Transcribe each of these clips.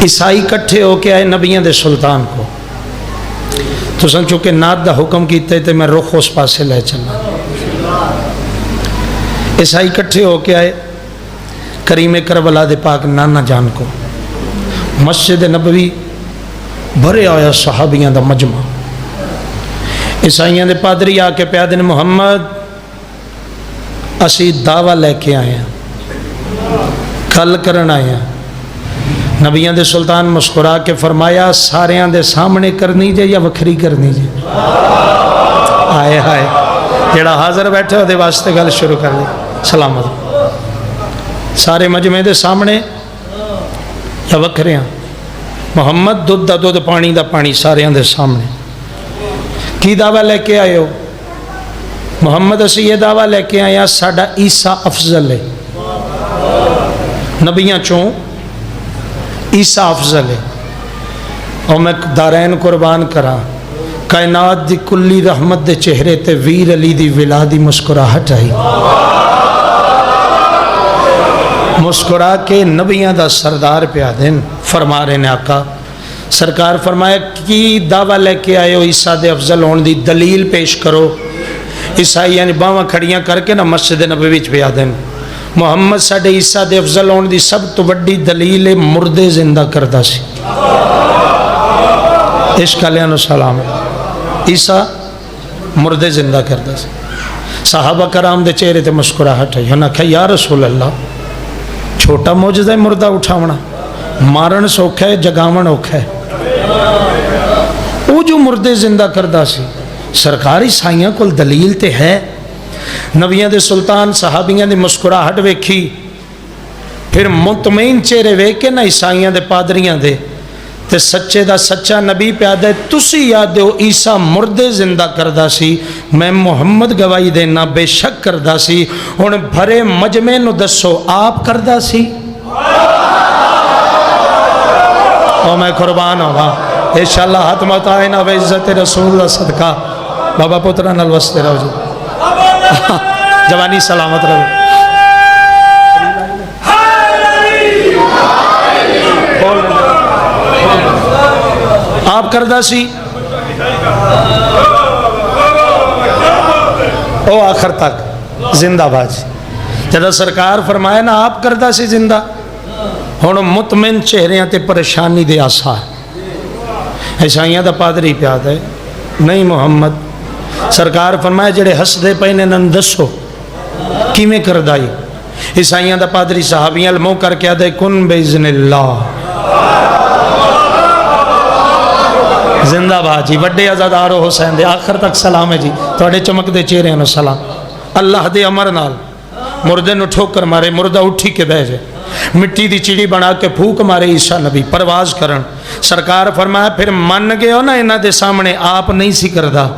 عیسائی کٹھے ہو کے آئے نبیوں دے سلطان کو، تو سن چونکہ نات دا حکم کیتے تے میں رخ اس پاسے لے چلنا۔ عیسائی کٹھے ہو کے آئے کریم کربلا دے پاک نانا جان کو، مسجد نبوی بھرے آیا صحابیاں دا مجمع، عیسائیاں دے پادری آ کے پیادن محمد اسی دعویٰ لے کے آئے ہیں، کل کرن آئے ہیں۔ نبیاں دے سلطان مسکرا کے فرمایا ساریاں دے سامنے کرنی جے یا وکھری کرنی جے؟ آئے ہائے، جڑا حاضر بیٹھے ہو دے واسطے گل شروع کر دی، سلامت، سارے مجمع دے سامنے یا وکھریاں؟ محمد دودھ دا دودھ پانی دا پانی ساریاں دے سامنے۔ کی دعویٰ لے کے آئے ہو؟ محمد اسی یہ دعویٰ لے کے آیا ساڈا عیسیٰ افضل ہے، نبیاں چوں عیسیٰ افضل ہے، اور میں دارین قربان کرا کائنات دی کلی رحمت دے چہرے تے ویر علی دی ولادی مسکراہٹ آئی، مسکرا کے نبیاں دا سردار پیا دن فرما رہے نے آقا سرکار فرمایا کی دعویٰ لے کے آئے ہو عیسیٰ دے افضل ہون دی دلیل پیش کرو۔ عیسائی یعنی باواں کھڑیاں کر کے نا مسجد نبوی وچ پیا دن محمد ساڈے عیسیٰ دے افضل ہون دی سب تو بڑی دلیل مردے زندہ کردا سی۔ عشق علیہ السلام، عیسیٰ مردے زندہ کردا سی۔ صحابہ کرام دے چہرے تے مسکراہٹ ہے، انہاں کہا یا رسول اللہ چھوٹا معجزہ ہے مردہ اٹھاونا، مارن سوکھا ہے جگاون اوکھا ہے، وہ جو مردے زندہ کردا سی سرکار عیسائیاں کول دلیل تے ہے۔ نبیاں دے سلطان صحابیاں دی مسکراہٹ ویکھی، پھر مطمئن چہرے ویکھ کے نا عیسائیاں دے پادریاں دے تے سچے دا سچا نبی پیادہ ہے تسی یاد ہو عیسیٰ مردے زندہ کردا سی، میں محمد گواہی دینا بے شک کردا سی، ہن بھرے مجمع نو دسو آپ کردا سی؟ اور میں قربان ہوا انشاءاللہ ہاتھ متائنا و عزت رسول اللہ صدقہ بابا پترہ نال وستے رہو جی، جوانی سلامت رہو۔ آپ کردہ سی او آخر تک زندہ باز، جدہ سرکار فرمائے نا آپ کردہ سی زندہ، ہونو مطمئن چہریاں تے پریشانی دے آسار۔ عیسائیاں دا پادری پیاد ہے نہیں محمد، سرکار فرمائے جڑے ہس دے پہنے نن دسو کی میں کردائی؟ عیسائیاں دا پادری صحابیاں المو کر کے آدھے کن بیزن اللہ، زندہ باجی وڈے عزادارو حسین دے آخر تک سلام ہے جی، توڑے چمک دے چہرے انہوں سلام۔ اللہ دے امر نال مردے نو ٹھوکر مارے، مردہ اٹھی کے بہ جائے، مٹی دی چڑی بنا کے پھوک مارے عیسیٰ نبی پرواز کرن۔ سرکار فرمایا پھر من گئے ہو نا انہاں دے سامنے آپ نہیں سی کردہ،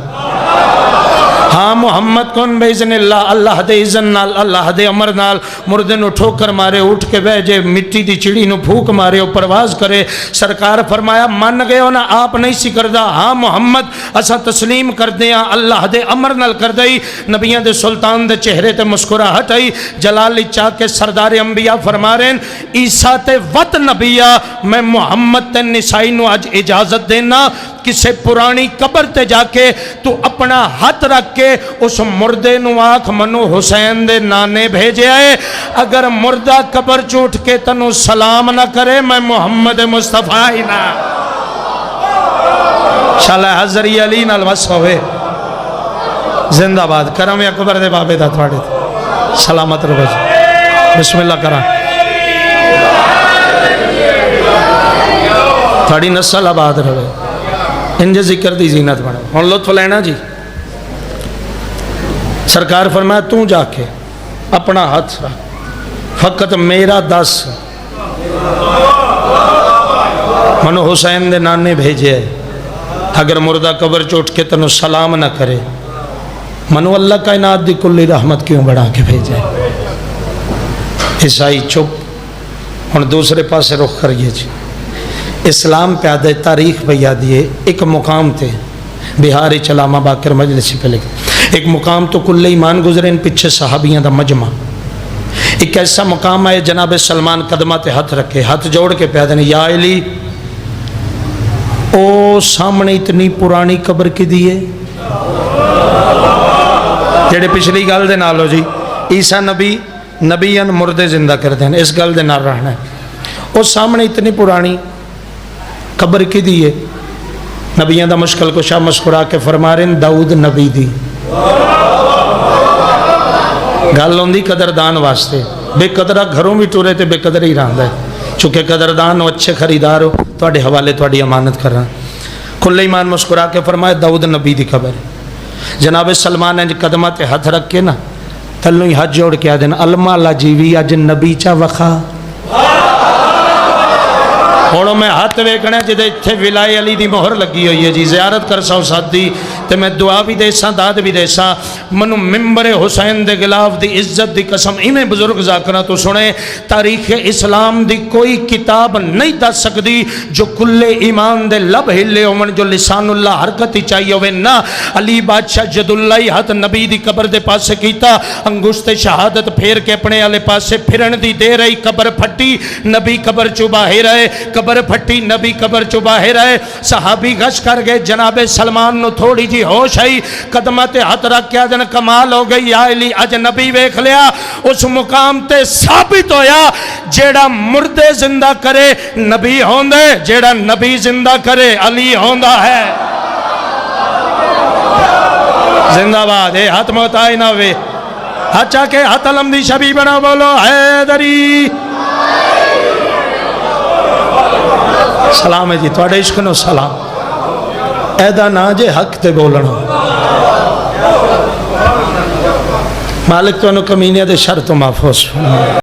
ہاں محمد کن بیزن اللہ، اللہ دے اذن نال اللہ دے امر نال مردے نو ٹھوکر مارے، اٹھ کے بہ جے، مٹی دی چڑی نو پھوک مارے اور پرواز کرے۔ سرکار فرمایا من گئے ہو نا آپ نہیں سی کردہ، ہاں محمد اسا تسلیم کر دیا اللہ دے امر نال کر دئی۔ نبیان دے سلطان دے چہرے تے مسکراہٹ آئی، جلالی چاہ کے سردار انبیاء فرما رہے ہیں عیسیٰ تے وط نبیہ میں محمد تے نسائی نو آج اجازت دینا کسے پرانی قبر تے جا کے تو اپنا ہاتھ رکھ کے اس مردے نو آنکھ منو حسین دے نانے بھیجے آئے، اگر مردہ قبر چوٹ کے تنو سلام نہ کرے میں محمد مصطفیٰ ہی نہ شالہ حضری علی نال وصف ہوئے۔ زندہ باد کرم اکبر دے بابے دا تھوڑے سلامت رو جی، بسم اللہ کرام۔ تھوڑی نسل آباد رہے انجھے ذکر دی زینت بڑھا اور لطف لینا جی۔ سرکار فرمایا تو جا کے اپنا ہاتھ رکھ، فقط میرا دس منو حسین دے نانے بھیجے ہے، اگر مردہ قبر چوٹ کے تنو سلام نہ کرے منو اللہ کائنات دی کلی رحمت کیوں بڑھا کے بھیجے۔ عیسائی چپ اور دوسرے پاسے رخ کریے جی۔ اسلام پیادہ تاریخ بیا دیئے ایک مقام تھے بہاری چلامہ باکر مجلسی پہ لکھے، ایک مقام تو کل ایمان گزرے ان پچھے صحابیاں دا مجمع، ایک ایسا مقام ہے جناب سلمان قدمہ تے ہاتھ رکھے، ہاتھ جوڑ کے پیادہ نے یا علی او سامنے اتنی پرانی قبر کی دیئے جڑے پچھلی گل دے نالو جی عیسیٰ نبیان مردے زندہ کر دیں اس گل دے نال رہنا ہے او سامنے اتنی پرانی قبر کی دیئے نبیان دا مشکل کو شاہ مسکرا کے فرما رہے ہیں داؤد نبی دی گل ہوندی قدردان واسطے بے قدرہ گھروں بھی ٹورے تے بے قدر ہی رہندا ہے چونکہ قدردان ہو اچھے خریدار ہو تواڈے حوالے تواڈی امانت کر رہا کھلے ایمان مسکرا کے فرمائے داؤد نبی دی خبر جناب سلمان نے قدمہ تے ہاتھ رکھ کے نا تلوں ہی ہاتھ جوڑ کے آدھیں علمہ اللہ جیوی اج نبی چا وخا ہوڑوں میں ہاتھ ویکھنے جدے اتھے ولائے علی دی مہر لگی ہوئی ہے جی زیارت کر ساؤ ساتھ دی تے میں دعا بھی دے ساں داد بھی دے ساں منو ممبر حسین دے گلاف دی عزت دی قسم انہیں بزرگ ذاکرہ تو سنے تاریخ اسلام دی کوئی کتاب نہیں دا سکتی جو کل ایمان دے لب ہلے ہومن جو لسان اللہ حرکت ہی چاہیے ہوئے نا علی بادشاہ جد اللہ ہاتھ نبی دی قبر دے پاسے کیتا انگشت شہادت پھیر کے اپنے آلے پاسے پھرن دی دے رہی قبر پھٹی نبی قبر چوبا ہی رہے قبر پھٹی نبی قبر چو باہر آئے صحابی گش کر گئے جناب سلمان نو تھوڑی جی ہوش آئی قدمت ہاتھ رکھ کیا دن کمال ہو گئی یا علی اج نبی ویکھ لیا اس مقام تے ثابت ہویا جیڑا مردے زندہ کرے نبی ہوندے جیڑا نبی زندہ کرے علی ہوندہ ہے زندہ باد ہے ہاتھ موتائی نہ ہوئے ہاتھ چاکے ہاتھ علم دی شبی بنا بولو حیدری سلام ہے جی توڑے عشق نو سلام ایدہ ناجے حق تے بولنا مالک تو انہوں کمینیہ دے شر تو محفوظ